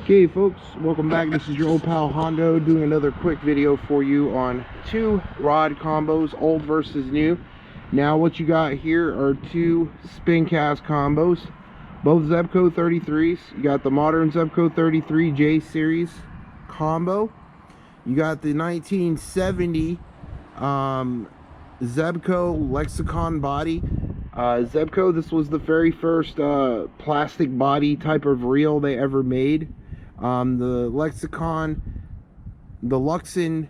Okay folks, welcome back. This is your old pal Hondo doing another quick video for you on two rod combos, old versus new. Now what you got here are two spincast combos, both ZEBCO 33s. You got the modern ZEBCO 33 J series combo. You got the 1970 ZEBCO lexicon body. ZEBCO, this was the very first plastic body type of reel they ever made. The lexicon, the Luxon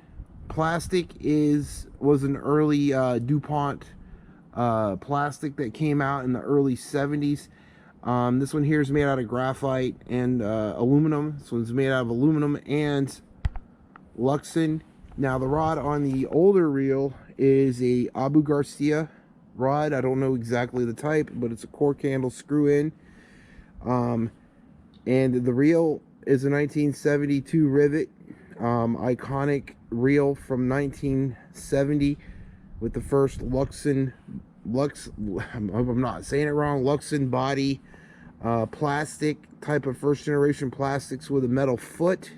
plastic was an early DuPont plastic that came out in the early 70s. This one here is made out of graphite and aluminum. This one's made out of aluminum and Luxon. Now the rod on the older reel is a Abu Garcia rod. I don't know exactly the type, but it's a cork handle screw in. And the reel is a 1972 rivet, iconic reel from 1970 with the first Luxon, I'm not saying it wrong, Luxon body plastic type of first generation plastics with a metal foot.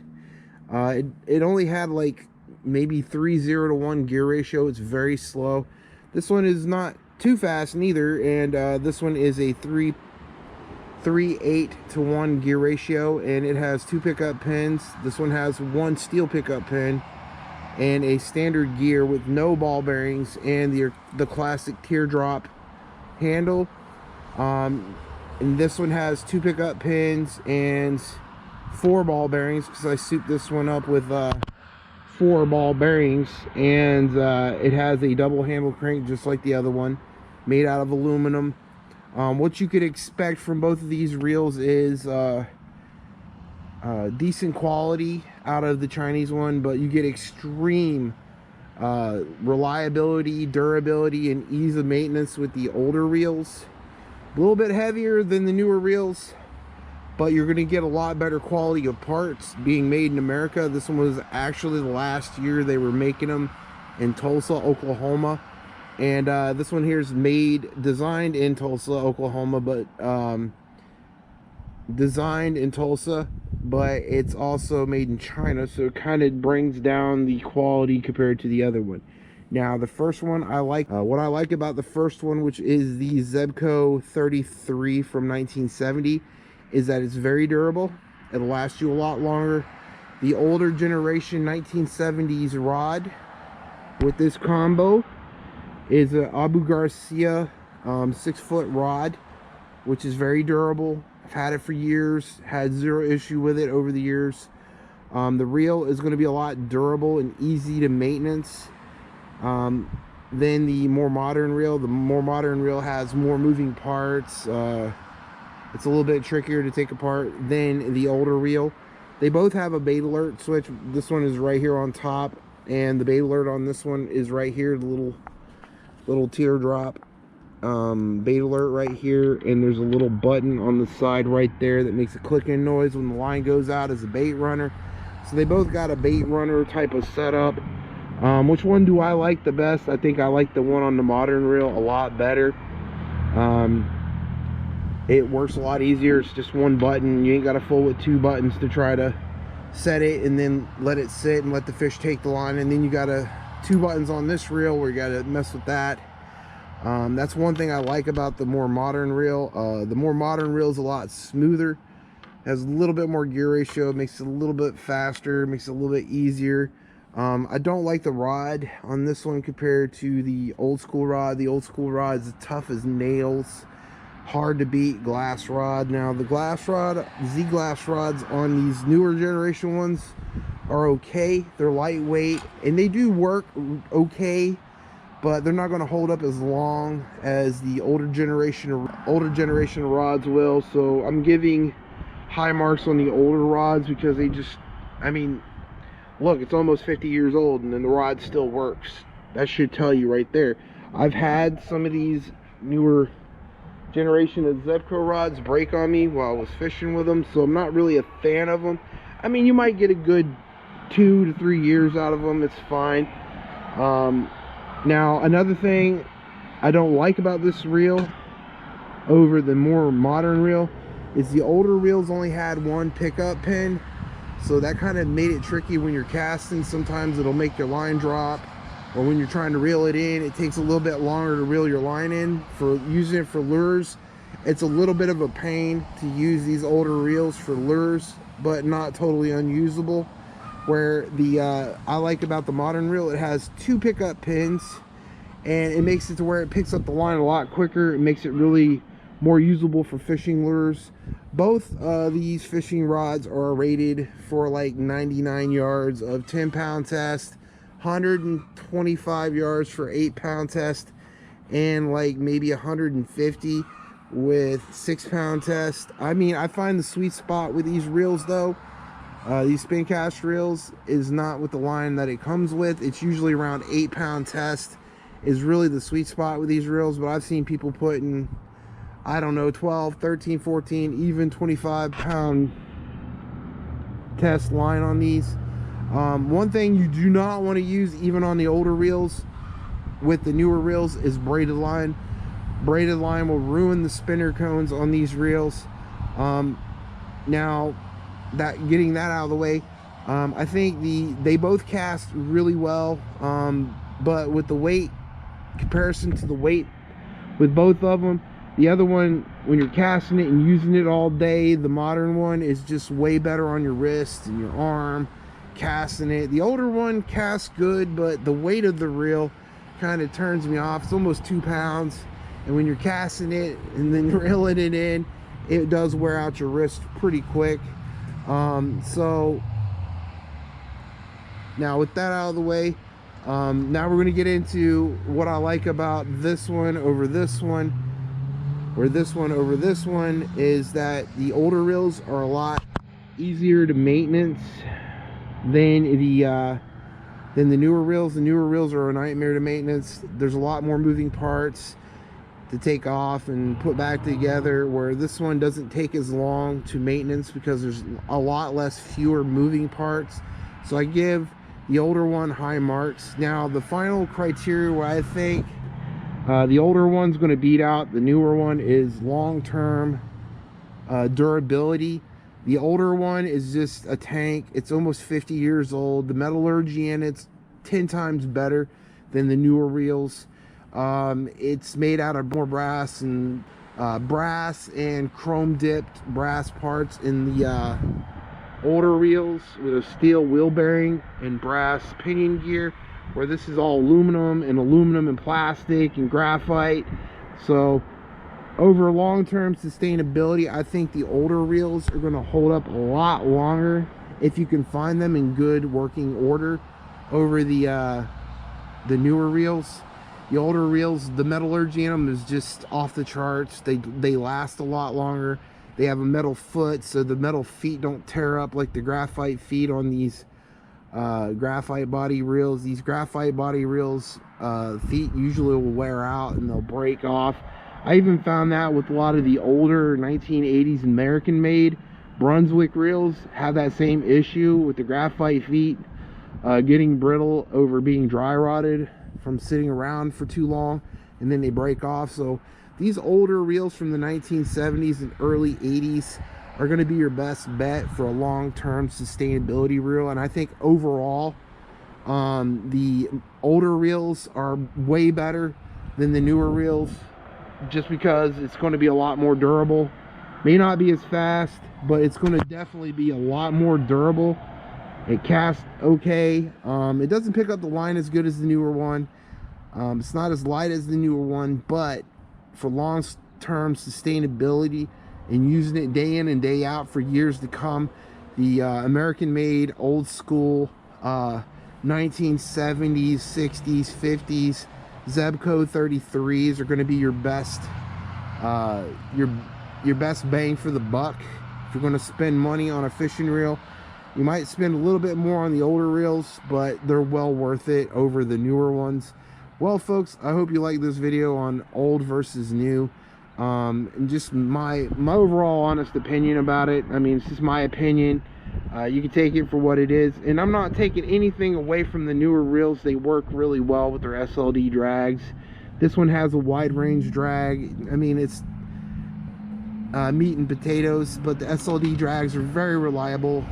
It only had like maybe 3:0 to 1 gear ratio. It's very slow. This one is not too fast neither, and this one is a 3.8 to 1 gear ratio, and it has two pickup pins. This one has one steel pickup pin and a standard gear with no ball bearings and the classic teardrop handle. And this one has two pickup pins and 4 ball bearings, because I souped this one up with 4 ball bearings, and it has a double handle crank just like the other one, made out of aluminum. What you could expect from both of these reels is decent quality out of the Chinese one, but you get extreme reliability, durability, and ease of maintenance with the older reels. A little bit heavier than the newer reels, but you're going to get a lot better quality of parts being made in America. This one was actually the last year they were making them in Tulsa, Oklahoma. And this one here is designed in Tulsa, Oklahoma, but designed in Tulsa, but it's also made in China, so it kind of brings down the quality compared to the other one. Now, the first one I like, what I like about the first one, which is the ZEBCO 33 from 1970, is that it's very durable. It'll last you a lot longer. The older generation 1970s rod with this combo is an Abu Garcia 6-foot rod, which is very durable. I've had it for years, had zero issue with it over the years. The reel is going to be a lot durable and easy to maintenance than the more modern reel. The more modern reel has more moving parts. It's a little bit trickier to take apart than the older reel. They both have a bait alert switch. This one is right here on top, and the bait alert on this one is right here, the little teardrop bait alert right here, and there's a little button on the side right there that makes a clicking noise when the line goes out as a bait runner. So they both got a bait runner type of setup. Which one do I like the best? I think I like the one on the modern reel a lot better. It works a lot easier. It's just one button. You ain't got to fool with 2 buttons to try to set it and then let it sit and let the fish take the line, and then you got 2 buttons on this reel where you got to mess with that. That's one thing I like about the more modern reel. The more modern reel is a lot smoother, has a little bit more gear ratio, makes it a little bit faster, makes it a little bit easier. I don't like the rod on this one compared to the old school rod. The old school rod is tough as nails, hard to beat glass rod. Now the glass rod, Z-glass rods on these newer generation ones are okay. They're lightweight and they do work okay, but they're not going to hold up as long as the older generation rods will. So I'm giving high marks on the older rods because they just, I mean, look, it's almost 50 years old and then the rod still works. That should tell you right there. I've had some of these newer generation of ZEBCO rods break on me while I was fishing with them, so I'm not really a fan of them. I mean, you might get a good 2 to 3 years out of them. It's fine. Now another thing I don't like about this reel over the more modern reel is the older reels only had one pickup pin, so that kind of made it tricky when you're casting. Sometimes it'll make your line drop, or when you're trying to reel it in, it takes a little bit longer to reel your line in. For using it for lures, it's a little bit of a pain to use these older reels for lures, but not totally unusable. Where the I like about the modern reel, it has two pickup pins, and it makes it to where it picks up the line a lot quicker. It makes it really more usable for fishing lures. Both these fishing rods are rated for like 99 yards of 10-pound test, 125 yards for 8-pound test, and like maybe 150 with 6-pound test. I mean, I find the sweet spot with these reels though, these spincast reels, is not with the line that it comes with. It's usually around 8-pound test is really the sweet spot with these reels, but I've seen people putting, I don't know, 12, 13, 14, even 25-pound test line on these. One thing you do not want to use even on the older reels with the newer reels is braided line. Braided line will ruin the spinner cones on these reels. Now, getting that out of the way, I think they both cast really well, but with the weight comparison to the weight with both of them, the other one, when you're casting it and using it all day, the modern one is just way better on your wrist and your arm casting it. The older one casts good, but the weight of the reel kind of turns me off. It's almost 2 pounds, and when you're casting it and then reeling it in, it does wear out your wrist pretty quick. So now with that out of the way, now we're going to get into what I like about this one over this one, or this one over this one, is that the older reels are a lot easier to maintenance than the newer reels. The newer reels are a nightmare to maintenance. There's a lot more moving parts to take off and put back together, where this one doesn't take as long to maintenance because there's a lot fewer moving parts. So I give the older one high marks. Now the final criteria where I think the older one's going to beat out the newer one is long-term durability. The older one is just a tank. It's almost 50 years old. The metallurgy in it's 10 times better than the newer reels. It's made out of more brass and chrome dipped brass parts in the older reels, with a steel wheel bearing and brass pinion gear, where this is all aluminum and plastic and graphite. So over long-term sustainability, I think the older reels are going to hold up a lot longer if you can find them in good working order over the newer reels. The older reels, the metallurgy in them is just off the charts. They last a lot longer. They have a metal foot, so the metal feet don't tear up like the graphite feet on these graphite body reels. These graphite body reels feet usually will wear out and they'll break off. I even found that with a lot of the older 1980s American made Brunswick reels have that same issue with the graphite feet getting brittle over being dry rotted from sitting around for too long, and then they break off. So these older reels from the 1970s and early 80s are going to be your best bet for a long-term sustainability reel. And I think overall the older reels are way better than the newer reels, just because it's going to be a lot more durable. May not be as fast, but it's going to definitely be a lot more durable. It casts okay. It doesn't pick up the line as good as the newer one. It's not as light as the newer one, but for long-term sustainability and using it day in and day out for years to come, the American-made, old-school 1970s, 60s, 50s ZEBCO 33s are going to be your best bang for the buck. If you're going to spend money on a fishing reel, you might spend a little bit more on the older reels, but they're well worth it over the newer ones. Well, folks, I hope you like this video on old versus new, and just my overall honest opinion about it. I mean, it's just my opinion. You can take it for what it is, and I'm not taking anything away from the newer reels. They work really well with their SLD drags. This one has a wide range drag. I mean, meat and potatoes, but the SLD drags are very reliable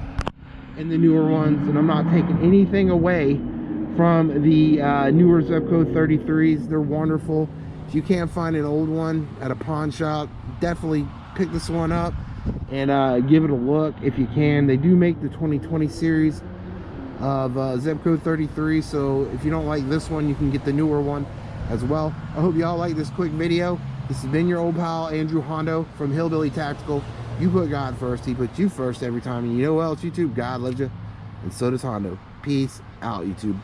in the newer ones, and I'm not taking anything away from the newer ZEBCO 33s. They're wonderful. If you can't find an old one at a pawn shop, definitely pick this one up and give it a look if you can. They do make the 2020 series of ZEBCO 33, so if you don't like this one, you can get the newer one as well. I hope y'all like this quick video. This has been your old pal Andrew Hondo from Hillbilly Tactical. You put God first, he puts you first every time, and you know what else, YouTube? God loves you, and so does Hondo. Peace out, YouTube.